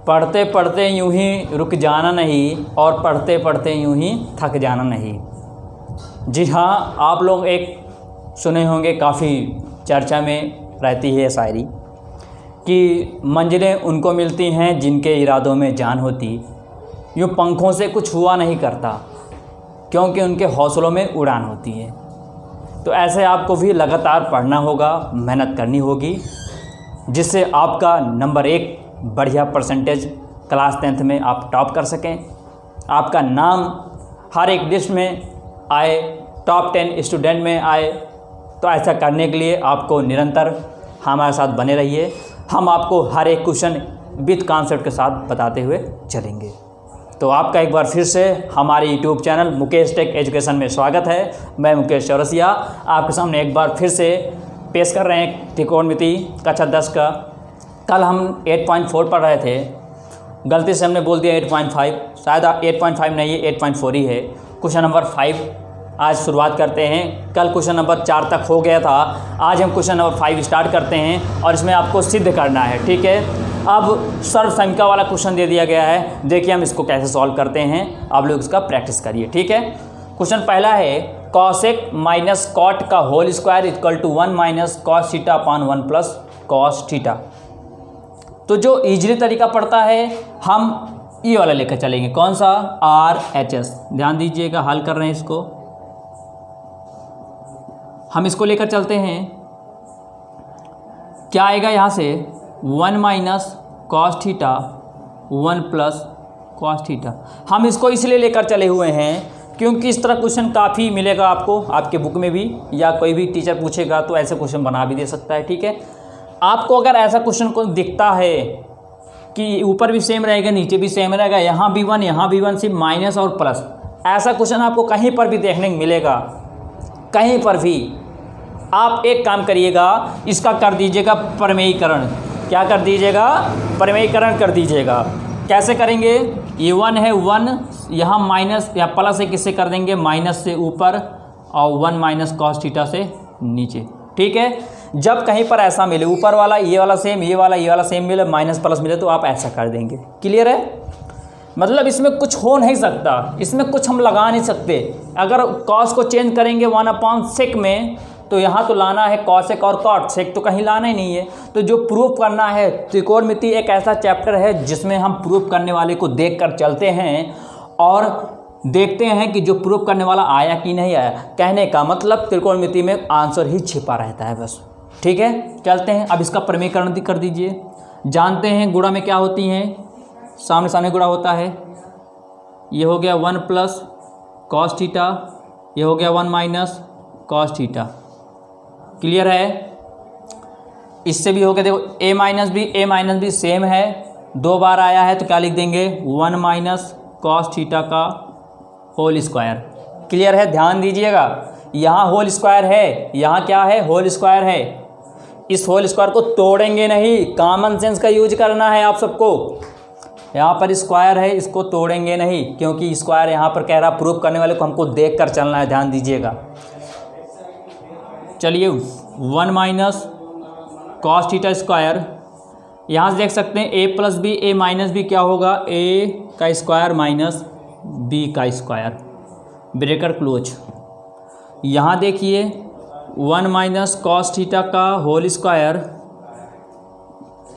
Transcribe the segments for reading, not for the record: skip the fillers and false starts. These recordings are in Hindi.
पढ़ते पढ़ते यूं ही रुक जाना नहीं और पढ़ते पढ़ते यूं ही थक जाना नहीं। जी हाँ, आप लोग एक सुने होंगे, काफ़ी चर्चा में रहती है शायरी कि मंजिलें उनको मिलती हैं जिनके इरादों में जान होती, यूँ पंखों से कुछ हुआ नहीं करता क्योंकि उनके हौसलों में उड़ान होती है। तो ऐसे आपको भी लगातार पढ़ना होगा, मेहनत करनी होगी, जिससे आपका नंबर 1 बढ़िया परसेंटेज क्लास 10th में आप टॉप कर सकें, आपका नाम हर एक लिस्ट में आए, टॉप 10 स्टूडेंट में आए। तो ऐसा करने के लिए आपको निरंतर हमारे साथ बने रहिए। हम आपको हर एक क्वेश्चन विद कॉन्सेप्ट के साथ बताते हुए चलेंगे। तो आपका एक बार फिर से हमारे YouTube channel Mukesh tech education में स्वागत है। मैं मुकेश चौरसिया आपके सामने एक बार फिर से पेश कर रहे हैं त्रिकोणमिति कक्षा 10 का। कल हम 8.4 पढ़ रहे थे, गलती से हमने बोल दिया 8.5, शायद 8.5 नहीं है, 8.4 ही है। क्वेश्चन नंबर 5 आज शुरुआत करते हैं। कल क्वेश्चन नंबर 4 तक हो गया था, आज हम क्वेश्चन नंबर 5 स्टार्ट करते हैं और इसमें आपको सिद्ध करना है, ठीक है। अब सर्वसंख्या वाला क्वेश्चन दे दिया गया है, देखिए हम इसको कैसे सॉल्व करते हैं, आप लोग इसका प्रैक्टिस करिए, ठीक है। क्वेश्चन पहला है कॉसेक माइनस कॉट का whole square equal to 1 minus cos theta upon 1 plus cos theta. तो जो इजली तरीका पड़ता है हम ये वाला लेकर चलेंगे, कौन सा, RHS। ध्यान दीजिएगा, हल कर रहे हैं इसको, हम इसको लेकर चलते हैं। क्या आएगा यहाँ से, 1 minus cos theta 1 plus cos theta. हम इसको इसलिए लेकर चले हुए हैं क्योंकि इस तरह क्वेश्चन काफ़ी मिलेगा आपको आपके बुक में भी, या कोई भी टीचर पूछेगा तो ऐसे क्वेश्चन बना भी दे सकता है, ठीक है। आपको अगर ऐसा क्वेश्चन को दिखता है कि ऊपर भी सेम रहेगा नीचे भी सेम रहेगा, यहाँ भी 1 यहाँ भी 1, सिर्फ माइनस और प्लस, ऐसा क्वेश्चन आपको कहीं पर भी देखने को मिलेगा, कहीं पर भी। आप एक काम करिएगा, इसका कर दीजिएगा प्रमेयीकरण। क्या कर दीजिएगा, प्रमेयीकरण कर दीजिएगा। कैसे करेंगे, ये 1 है, 1 यहाँ माइनस या प्लस है, किससे कर देंगे, माइनस से ऊपर और 1 माइनस कॉस थीटा से नीचे, ठीक है। जब कहीं पर ऐसा मिले, ऊपर वाला ये वाला सेम, ये वाला सेम मिले, माइनस प्लस मिले, तो आप ऐसा कर देंगे। क्लियर है, मतलब इसमें कुछ हो नहीं सकता, इसमें कुछ हम लगा नहीं सकते। अगर कॉस को चेंज करेंगे 1/sec में, तो यहाँ तो लाना है कॉसेक और कॉट, सेक तो कहीं लाना ही नहीं है। तो जो प्रूफ करना है, त्रिकोणमिति एक ऐसा चैप्टर है जिसमें हम प्रूफ करने वाले को देख कर चलते हैं और देखते हैं कि जो प्रूफ करने वाला आया कि नहीं आया। कहने का मतलब त्रिकोणमिति में आंसर ही छिपा रहता है बस, ठीक है। चलते हैं, अब इसका प्रमेयीकरण कर दीजिए। जानते हैं गुणा में क्या होती हैं, सामने सामने गुणा होता है। ये हो गया 1 प्लस कॉस थीटा, ये हो गया 1 माइनस कॉस थीटा। क्लियर है, इससे भी हो गया, देखो a माइनस बी सेम है, 2 बार आया है तो क्या लिख देंगे, 1 माइनस कॉस थीटा का होल स्क्वायर। क्लियर है, ध्यान दीजिएगा, यहाँ होल स्क्वायर है, यहाँ क्या है, होल स्क्वायर है। इस होल स्क्वायर को तोड़ेंगे नहीं, कॉमन सेंस का यूज करना है आप सबको। यहाँ पर स्क्वायर है, इसको तोड़ेंगे नहीं, क्योंकि स्क्वायर यहाँ पर कह रहा, प्रूफ करने वाले को हमको देख कर चलना है, ध्यान दीजिएगा। चलिए 1 माइनस कॉस थीटा स्क्वायर, यहाँ से देख सकते हैं a plus B, a minus B क्या होगा, a का स्क्वायर माइनस b का स्क्वायर, ब्रैकेट क्लोज। यहाँ देखिए 1 माइनस कॉस थीटा का होल स्क्वायर,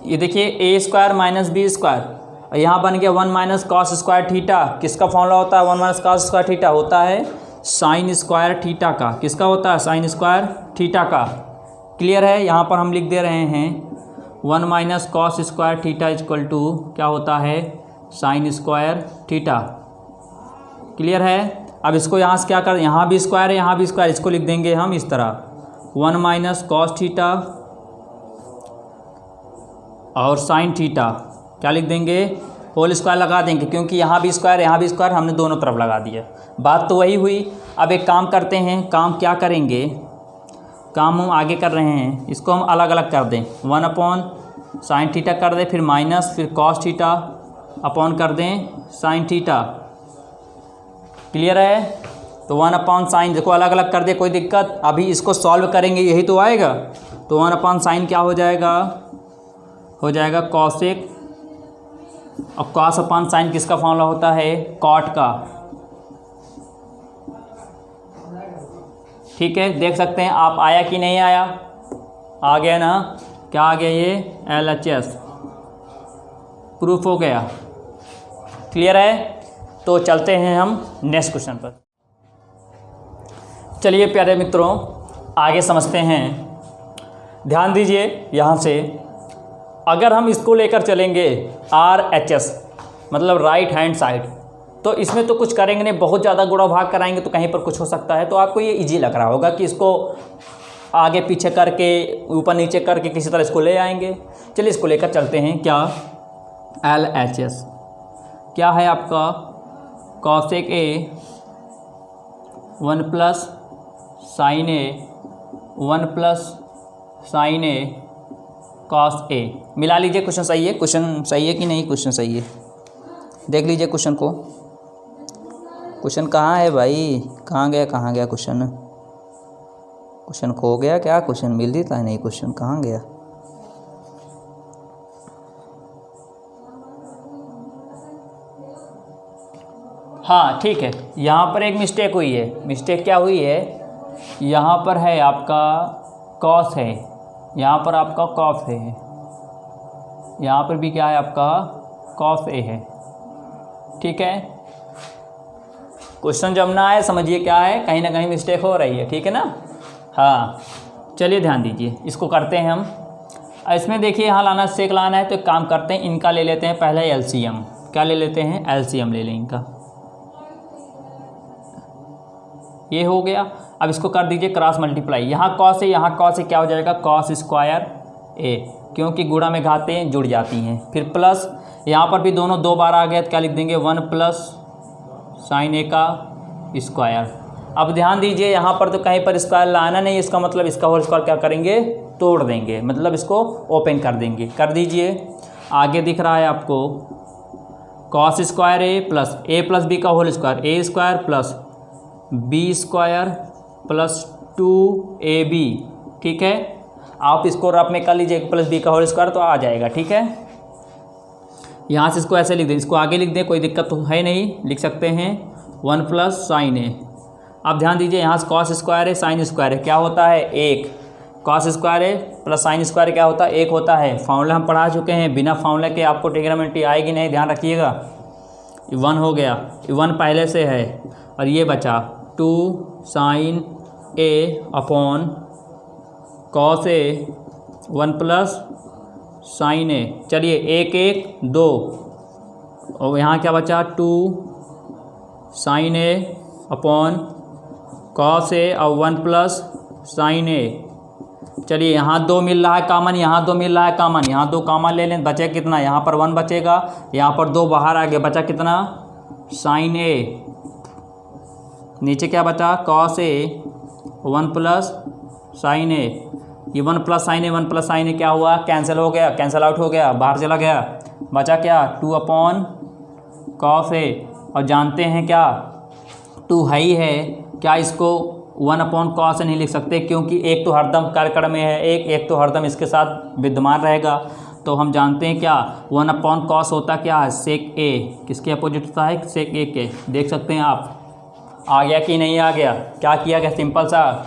ये देखिए a square minus B square, यहाँ बन गया 1 माइनस कॉस स्क्वायर थीटा। किसका फॉर्मूला होता है, 1 माइनस कॉस स्क्वायर थीटा होता है साइन स्क्वायर थीटा का। किसका होता है, साइन स्क्वायर थीटा का। क्लियर है, यहाँ पर हम लिख दे रहे हैं 1 minus cos square theta equal to क्या होता है, साइन स्क्वायर थीटा। क्लियर है, अब इसको यहाँ से क्या कर, यहाँ भी स्क्वायर है, यहाँ भी स्क्वायर, इसको लिख देंगे हम इस तरह 1 माइनस कॉस थीटा और साइन थीटा, क्या लिख देंगे, होल स्क्वायर लगा देंगे, क्योंकि यहाँ भी स्क्वायर यहाँ भी स्क्वायर, हमने दोनों तरफ लगा दिया, बात तो वही हुई। अब एक काम करते हैं, काम क्या करेंगे, काम हम आगे कर रहे हैं, इसको हम अलग अलग कर दें, 1 अपॉन साइन थीटा कर दें, फिर माइनस, फिर कॉस थीटा अपॉन कर दें साइन थीटा। क्लियर है, तो 1 अपॉन साइन, देखो अलग अलग कर दे, कोई दिक्कत। अभी इसको सॉल्व करेंगे, यही तो आएगा, तो 1 अपॉन साइन क्या हो जाएगा, हो जाएगा कॉसेक और कॉस अपान साइन किसका फॉर्मूला होता है? कॉट का। ठीक है, देख सकते हैं आप, आया कि नहीं आया? आ गया ना? क्या आ गया? ये LHS प्रूफ हो गया। क्लियर है? तो चलते हैं हम नेक्स्ट क्वेश्चन पर। चलिए प्यारे मित्रों, आगे समझते हैं। ध्यान दीजिए यहाँ से, अगर हम इसको लेकर चलेंगे RHS मतलब राइट हैंड साइड, तो इसमें तो कुछ करेंगे नहीं, बहुत ज़्यादा गुणा भाग कराएंगे तो कहीं पर कुछ हो सकता है। तो आपको ये इजी लग रहा होगा कि इसको आगे पीछे करके, ऊपर नीचे करके किसी तरह इसको ले आएंगे। चलिए इसको लेकर चलते हैं। क्या? LHS क्या है आपका? Cosec A 1 plus sine A 1 plus sine A cos A। मिला लीजिए, क्वेश्चन सही है। क्वेश्चन सही है कि नहीं? क्वेश्चन सही है, देख लीजिए क्वेश्चन को। क्वेश्चन कहाँ है भाई? कहाँ गया क्वेश्चन? क्वेश्चन खो गया क्या? क्वेश्चन मिल देता है नहीं, क्वेश्चन कहाँ गया? हाँ ठीक है, यहाँ पर एक मिस्टेक हुई है। मिस्टेक क्या हुई है? यहाँ पर है आपका कॉस है, यहाँ पर आपका कॉस है, यहाँ पर भी क्या है आपका? कॉस A है। ठीक है, क्वेश्चन जब ना आए समझिए क्या है, कहीं ना कहीं मिस्टेक हो रही है। ठीक है ना? हाँ, चलिए ध्यान दीजिए, इसको करते हैं हम। इसमें देखिए यहाँ लाना सेक लाना है, तो एक काम करते हैं, इनका ले लेते हैं पहले LCM। क्या ले लेते हैं? LCM ले लें इनका। ये हो गया। अब इसको कर दीजिए क्रॉस मल्टीप्लाई। यहाँ कॉस है, यहाँ कॉस है, क्या हो जाएगा? कॉस स्क्वायर A, क्योंकि गुणा में घातें जुड़ जाती हैं। फिर प्लस, यहाँ पर भी दोनों 2 बार आ गए तो क्या लिख देंगे? 1 प्लस साइन A का स्क्वायर। अब ध्यान दीजिए, यहाँ पर तो कहीं पर स्क्वायर लाना नहीं, इसका मतलब इसका होल स्क्वायर क्या करेंगे? तोड़ देंगे, मतलब इसको ओपन कर देंगे। कर दीजिए। आगे दिख रहा है आपको cos square A plus A+B का whole square, A square plus B square plus 2AB। ठीक है, आप इसको रफ में कर लीजिए, प्लस B का होल स्क्वायर तो आ जाएगा। ठीक है, यहाँ से इसको ऐसे लिख दें, इसको आगे लिख दें, कोई दिक्कत तो है नहीं, लिख सकते हैं 1 प्लस साइन A। अब ध्यान दीजिए, यहाँ से कॉस स्क्वायर है, साइन स्क्वायर है, क्या होता है? 1। कॉस स्क्वायर है प्लस साइन स्क्वायर क्या होता है? 1 होता है। फार्मूला हम पढ़ा चुके हैं, बिना फार्मूला के आपको ट्रिग्नोमेट्री आएगी नहीं, ध्यान रखिएगा। 1 हो गया, 1 पहले से है, और ये बचा 2 sine A upon cos A 1 plus sine A। चलिए 1 1 2, और यहाँ क्या बचा? 2 sine A upon cos A और 1 प्लस साइन A। चलिए यहाँ 2 मिल रहा है कॉमन, यहाँ 2 मिल रहा है कॉमन, यहाँ 2 कॉमन ले लें, बचे कितना? यहाँ पर 1 बचेगा, यहाँ पर 2 बाहर आ गया, बचा कितना? Sine A। नीचे क्या बचा? Cos A 1 plus sine A। ये 1 plus sine A 1 plus sine A क्या हुआ? कैंसिल हो गया, कैंसिल आउट हो गया, बाहर चला गया। बचा क्या? 2 अपॉन कॉस A। और जानते हैं क्या? 2 है ही है, क्या इसको 1 अपॉन कॉस नहीं लिख सकते? क्योंकि एक तो हरदम करकड़ में है, एक तो हरदम इसके साथ विद्यमान रहेगा। तो हम जानते हैं क्या? 1 अपॉन कॉस होता क्या है? सेक A। किसके अपोजिट होता है? सेक A के। देख सकते हैं आप। आ गया कि नहीं आ गया? क्या किया गया? सिंपल सा,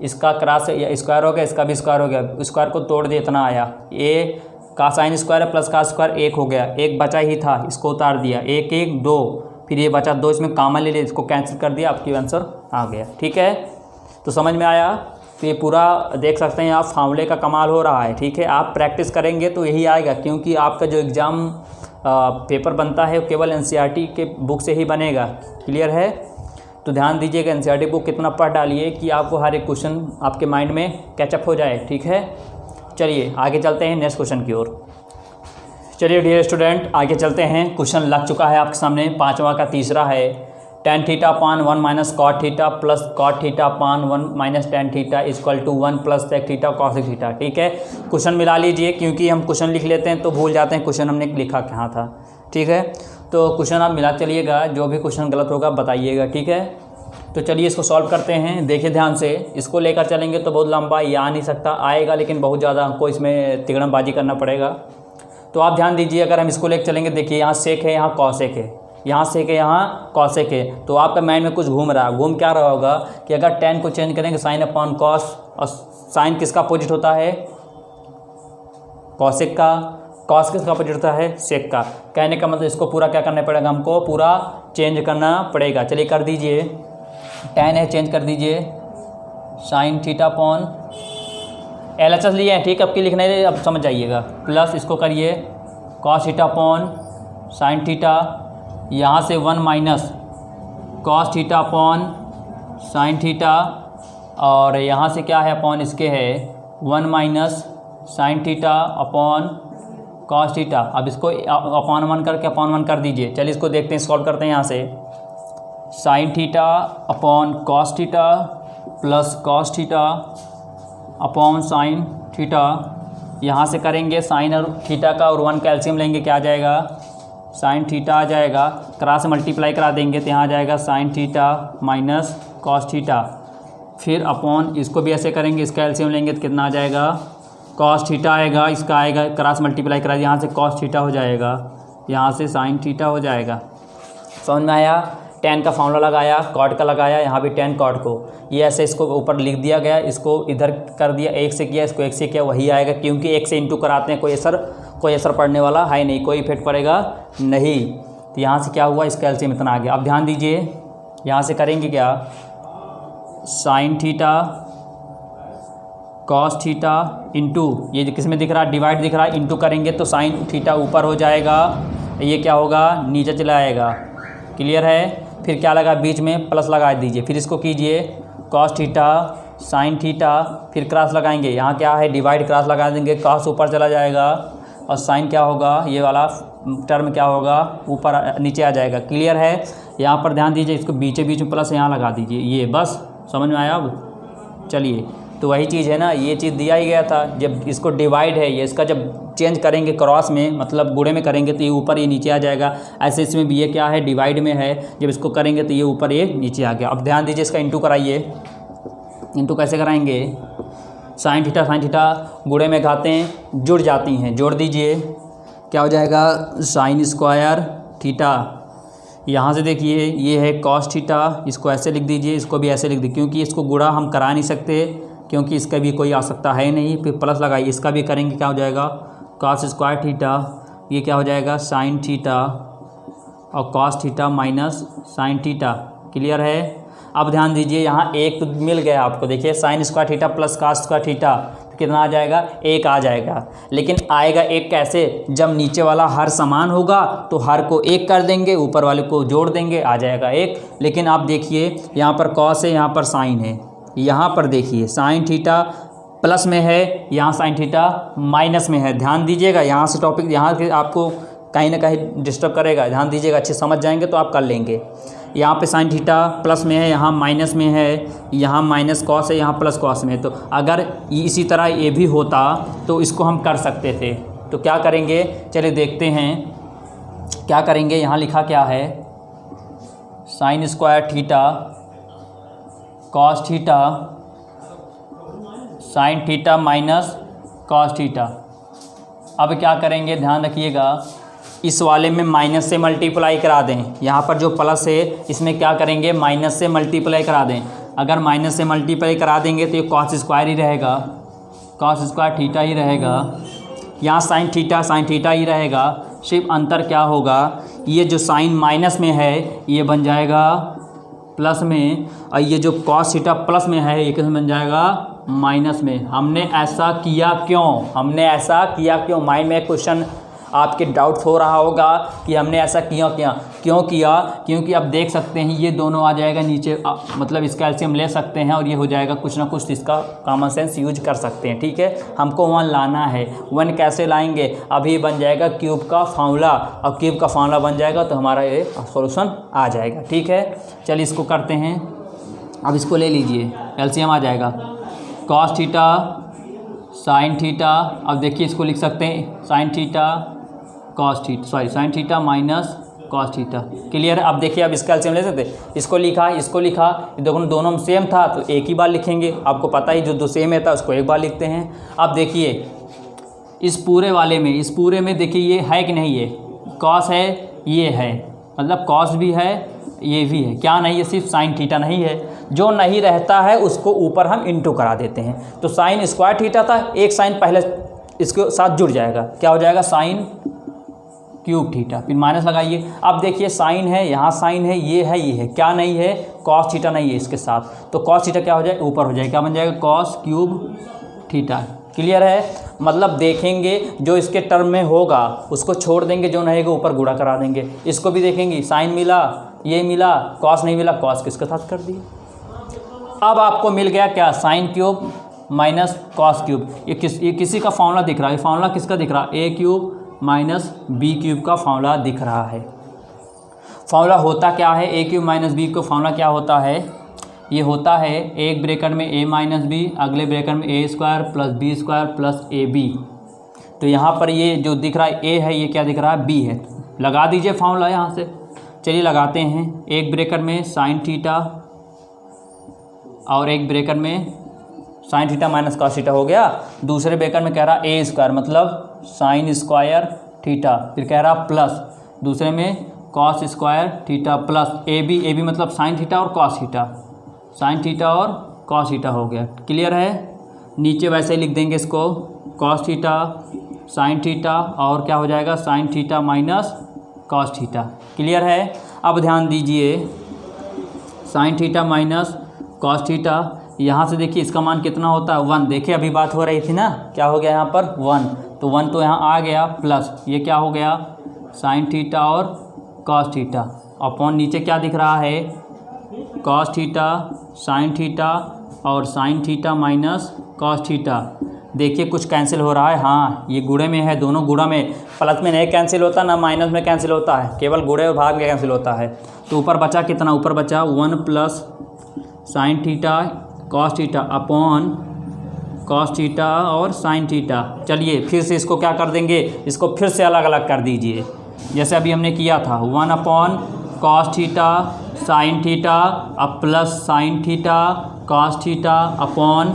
इसका क्रॉस स्क्वायर हो गया, इसका भी स्क्वायर हो गया, स्क्वायर को तोड़ दिया, इतना आया। A का साइन स्क्वायर है प्लस का स्क्वायर 1 हो गया, 1 बचा ही था, इसको उतार दिया, 1 1 2, फिर ये बचा 2, इसमें कॉमन ले लिया, इसको कैंसिल कर दिया, आपकी आंसर आ गया। ठीक है, तो समझ में आया? तो ये पूरा देख सकते हैं आप, फार्मूले का कमाल हो रहा है। ठीक है, आप प्रैक्टिस करेंगे तो यही आएगा, क्योंकि आपका जो एग्ज़ाम पेपर बनता है वो केवल NCERT के बुक से ही बनेगा। क्लियर है? तो ध्यान दीजिएगा, NCERT बुक कितना पढ़ डालिए कि आपको हर एक क्वेश्चन आपके माइंड में कैचअप हो जाए। ठीक है, चलिए आगे चलते हैं नेक्स्ट क्वेश्चन की ओर। चलिए डियर स्टूडेंट, आगे चलते हैं। क्वेश्चन लग चुका है आपके सामने, 5वां का तीसरा है। tan theta upon 1 minus cot theta plus cot theta upon 1 minus tan theta equal to 1 plus sec theta cosec theta. ठीक है, क्वेश्चन मिला लीजिए, क्योंकि हम क्वेश्चन लिख लेते हैं तो भूल जाते हैं क्वेश्चन हमने लिखा कहाँ था। ठीक है, तो क्वेश्चन आप मिला चलिएगा, जो भी क्वेश्चन गलत होगा बताइएगा। ठीक है, तो चलिए इसको सॉल्व करते हैं। देखिए ध्यान से, इसको लेकर चलेंगे तो बहुत लंबा ये आ नहीं सकता, आएगा लेकिन बहुत ज़्यादा हमको इसमें तिगड़मबाजी करना पड़ेगा। तो आप ध्यान दीजिए, अगर हम इसको लेकर चलेंगे, देखिए यहाँ सेक है, यहाँ कॉसेक है, यहाँ सेक है, यहाँ कॉसेक है, तो आपका माइंड में कुछ घूम रहा है। घूम क्या रहा होगा कि अगर tan को चेंज करेंगे साइन अपॉन कॉस, और साइन किसका अपोजिट होता है? कॉसेक का। कॉस किसका अपोजिट होता है? सेक का। कहने का मतलब इसको पूरा क्या करना पड़ेगा, हमको पूरा चेंज करना पड़ेगा। चलिए कर दीजिए, tan है चेंज कर दीजिए साइन थीटा अपॉन LHS लिए हैं, ठीक है, अब की लिखना है, अब समझ जाइएगा, प्लस इसको करिए cos theta upon sine theta, यहाँ से 1 minus cos theta upon sine theta, और यहाँ से क्या है अपॉन इसके है 1 minus sine theta upon cos theta. अब इसको अपॉन 1 करके अपॉन 1 कर दीजिए। चलिए इसको देखते हैं, सॉल्व करते हैं। यहाँ से sine theta upon cos theta plus cos theta upon sine theta, यहाँ से करेंगे साइन और थीटा का और 1 का एलसीएम लेंगे, क्या आ जाएगा? साइन थीटा आ जाएगा, क्रॉस मल्टीप्लाई करा देंगे तो यहाँ आ जाएगा sign theta minus cos theta, फिर अपॉन इसको भी ऐसे करेंगे, इसका एलसीएम लेंगे तो कितना आ जाएगा? कॉस थीटा आएगा, इसका आएगा क्रॉस मल्टीप्लाई करा, यहाँ से कॉस थीटा हो जाएगा, यहाँ से साइन थीटा हो जाएगा। समझ में आया? tan का फॉर्मूला लगाया, कॉट का लगाया, यहाँ भी tan कॉट को, ये ऐसे इसको ऊपर लिख दिया गया, इसको इधर कर दिया, 1 से किया, इसको 1 से किया, वही आएगा, क्योंकि 1 से इंटू कराते हैं, कोई असर पड़ने वाला है नहीं, कोई इफेक्ट पड़ेगा नहीं। तो यहाँ से क्या हुआ, इसका एलसीएम इतना आ गया। अब ध्यान दीजिए, यहाँ से करेंगे क्या, sign theta cos theta into, ये किस में दिख रहा है? डिवाइड दिख रहा है, इंटू करेंगे तो साइन थीटा ऊपर हो जाएगा, ये क्या होगा? नीचे चला आएगा। क्लियर है? फिर क्या लगा बीच में? प्लस लगा दीजिए, फिर इसको कीजिए कॉस थीटा साइन थीटा, फिर क्रॉस लगाएंगे, यहाँ क्या है? डिवाइड, क्रॉस लगा देंगे, कॉस ऊपर चला जाएगा और साइन क्या होगा? ये वाला टर्म क्या होगा? ऊपर नीचे आ जाएगा। क्लियर है? यहाँ पर ध्यान दीजिए, इसको बीच में प्लस यहाँ लगा दीजिए, ये बस समझ में आया? अब चलिए, तो वही चीज़ है ना, ये चीज़ दिया ही गया था, जब इसको डिवाइड है, ये इसका जब चेंज करेंगे क्रॉस में, मतलब गुणे में करेंगे तो ये ऊपर ये नीचे आ जाएगा। ऐसे इसमें भी ये क्या है? डिवाइड में है, जब इसको करेंगे तो ये ऊपर ये नीचे आ गया। अब ध्यान दीजिए, इसका इंटू कराइए। इंटू कैसे कराएंगे? साइन थीटा गुणे में घाते हैं जुड़ जाती हैं, जोड़ दीजिए, क्या हो जाएगा? साइन स्क्वायर थीटा, यहाँ से देखिए ये है कॉस थीटा, इसको ऐसे लिख दीजिए, इसको भी ऐसे लिख दीजिए, क्योंकि इसको गुणा हम करा नहीं सकते, क्योंकि इसका भी कोई आ सकता है नहीं। फिर प्लस लगाइए, इसका भी करेंगे, क्या हो जाएगा? कॉस स्क्वायर थीटा, ये क्या हो जाएगा? साइन थीटा, और cos theta minus sign theta. Clear है? अब ध्यान दीजिए, यहाँ एक तो मिल गया आपको, देखिए sign square theta plus cos square theta, तो कितना आ जाएगा? 1 आ जाएगा। लेकिन आएगा 1 कैसे? जब नीचे वाला हर समान होगा तो हर को 1 कर देंगे, ऊपर वाले को जोड़ देंगे, आ जाएगा 1। लेकिन आप देखिए, यहाँ पर कॉस है, यहाँ पर साइन है, यहाँ पर देखिए साइन थीटा प्लस में है, यहाँ साइन थीटा माइनस में है। ध्यान दीजिएगा, यहाँ से टॉपिक यहाँ से आपको कहीं ना कहीं डिस्टर्ब करेगा, ध्यान दीजिएगा, अच्छे समझ जाएंगे तो आप कर लेंगे। यहाँ पे साइन थीटा प्लस में है, यहाँ माइनस में है, यहाँ माइनस कॉस है, यहाँ प्लस कॉस में है। तो अगर इसी तरह ये भी होता तो इसको हम कर सकते थे। तो क्या करेंगे? चलिए देखते हैं क्या करेंगे। यहाँ लिखा क्या है? Sine square theta cos theta sine theta minus cos theta. अब क्या करेंगे? ध्यान रखिएगा, इस वाले में माइनस से मल्टीप्लाई करा दें, यहाँ पर जो प्लस है इसमें क्या करेंगे? माइनस से मल्टीप्लाई करा दें। अगर माइनस से मल्टीप्लाई करा देंगे तो ये कॉस स्क्वायर ही रहेगा, कॉस स्क्वायर थीटा ही रहेगा, यहाँ साइन थीटा ही रहेगा। सिर्फ अंतर क्या होगा? ये जो साइन माइनस में है ये बन जाएगा प्लस में, और ये जो कॉस थीटा प्लस में है ये किस में बन जाएगा? माइनस में। हमने ऐसा किया क्यों? माइंड में क्वेश्चन आपके डाउट हो रहा होगा कि हमने ऐसा क्यों किया? क्योंकि आप देख सकते हैं ये दोनों आ जाएगा नीचे, मतलब इसका एलसीएम ले सकते हैं और ये हो जाएगा कुछ ना कुछ, इसका कॉमन सेंस यूज कर सकते हैं। ठीक है, हमको 1 लाना है। 1 कैसे लाएंगे? अभी बन जाएगा क्यूब का फार्मूला, और क्यूब का फार्मूला बन जाएगा तो हमारा ये सॉल्यूशन आ जाएगा। ठीक है, चलिए इसको करते हैं। अब इसको ले लीजिए, एलसीएम आ जाएगा कॉस थीटा साइन थीटा। अब देखिए इसको लिख सकते हैं sign theta cos theta, sine theta minus cos theta. Clear है? अब देखिए, अब इसका एलसीएम ले सकते, इसको लिखा, दोनों में सेम था तो एक ही बार लिखेंगे। आपको पता ही जो दो सेम है था उसको एक बार लिखते हैं। अब देखिए इस पूरे वाले में, इस पूरे में देखिए ये है कि नहीं, ये कॉस है, ये है, मतलब कॉस भी है, ये भी है, क्या नहीं है, सिर्फ साइन थीटा नहीं है। जो नहीं रहता है उसको ऊपर हम इंटू करा देते हैं। तो साइन स्क्वायर थीटा था, एक साइन पहले इसके साथ जुड़ जाएगा, क्या हो जाएगा, साइन क्यूब थीटा, फिर माइनस लगाइए। अब देखिए साइन है, यहाँ साइन है, ये है, ये है, क्या नहीं है, कॉस थीटा नहीं है इसके साथ, तो कॉस थीटा क्या हो जाए, ऊपर हो जाएगा, क्या बन जाएगा, कॉस क्यूब थीटा। क्लियर है, मतलब देखेंगे जो इसके टर्म में होगा उसको छोड़ देंगे, जो नहीं होगा ऊपर गुणा करा देंगे। इसको भी देखेंगे, साइन मिला, ये मिला, कॉस नहीं मिला, कॉस किसके साथ कर दिए। अब आपको मिल गया क्या, sine cube minus cos cube. ये किसी का फॉर्मूला दिख रहा है, ये फॉर्मूला किसका दिख रहा है, A cube minus B cube का फॉर्मूला दिख रहा है। फॉर्मूला होता क्या है, ए क्यूब माइनस बी का फॉर्मूला क्या होता है, ये होता है एक ब्रैकेट में ए माइनस बी, अगले ब्रैकेट में A square plus B square plus A B. तो यहाँ पर ये जो दिख रहा है ए है, ये क्या दिख रहा है, बी है। लगा दीजिए फॉर्मूला यहाँ से, चलिए लगाते हैं। एक ब्रैकेट में साइन थीटा और एक ब्रैकेट में sine theta minus cos theta हो गया। दूसरे ब्रैकेट में कह रहा ए स्क्वायर मतलब साइन स्क्वायर थीटा, फिर कह रहा प्लस दूसरे में कॉस स्क्वायर थीटा प्लस ए बी मतलब साइन थीटा और कॉस थीटा, साइन थीटा और कॉस थीटा हो गया। क्लियर है, नीचे वैसे ही लिख देंगे इसको, कॉस थीटा साइन थीटा और क्या हो जाएगा, sign theta minus cos theta. Clear है, अब ध्यान दीजिए, sign theta minus cos theta, यहाँ से देखिए इसका मान कितना होता है, 1। देखिए अभी बात हो रही थी ना, क्या हो गया यहाँ पर 1, तो 1 तो यहाँ आ गया, प्लस ये क्या हो गया, साइन थीटा और कॉस थीटा, अपॉन नीचे क्या दिख रहा है, कॉस थीटा साइन थीटा और sine theta minus cos theta. देखिए कुछ कैंसिल हो रहा है, हाँ ये गुणे में है, दोनों गुणा में, प्लस में नहीं कैंसिल होता ना माइनस में कैंसिल होता है, केवल गुणे और भाग में कैंसिल होता है। तो ऊपर बचा कितना, ऊपर बचा 1 plus sine theta cos theta upon cos theta और साइन थीटा। चलिए फिर से इसको क्या कर देंगे, इसको फिर से अलग अलग कर दीजिए, जैसे अभी हमने किया था, 1 upon cos theta sine theta अब plus sine theta cos theta upon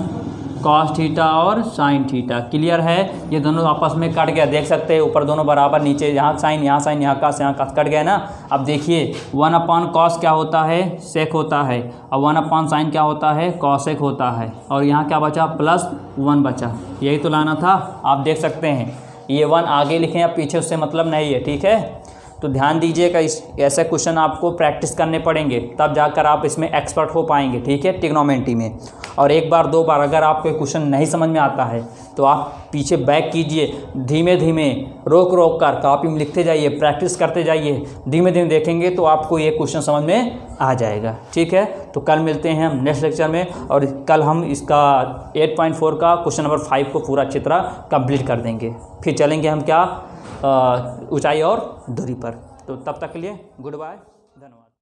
cos theta और साइन थीटा। क्लियर है, ये दोनों आपस में कट गया, देख सकते हैं ऊपर दोनों बराबर, नीचे यहाँ साइन यहाँ कास कट गया ना। अब देखिए 1 अपॉन कॉस क्या होता है, सेक होता है, और 1 अपॉन साइन क्या होता है, कॉसेक होता है, और यहाँ क्या बचा, प्लस 1 बचा। यही तो लाना था, आप देख सकते हैं ये 1 आगे लिखें या पीछे उससे मतलब नहीं है। ठीक है, तो ध्यान दीजिएगा, इस ऐसे क्वेश्चन आपको प्रैक्टिस करने पड़ेंगे, तब जाकर आप इसमें एक्सपर्ट हो पाएंगे। ठीक है, ट्रिग्नोमेट्री में। और एक बार दो बार अगर आपको क्वेश्चन नहीं समझ में आता है तो आप पीछे बैक कीजिए, धीमे धीमे रोक रोक कर कॉपी में लिखते जाइए, प्रैक्टिस करते जाइए, धीमे धीमे देखेंगे तो आपको ये क्वेश्चन समझ में आ जाएगा। ठीक है, तो कल मिलते हैं हम नेक्स्ट लेक्चर में, और कल हम इसका 8.4 का क्वेश्चन नंबर 5 को पूरा अच्छी तरह कंप्लीट कर देंगे। फिर चलेंगे हम क्या, ऊंचाई और दूरी पर। तो तब तक के लिए गुड बाय।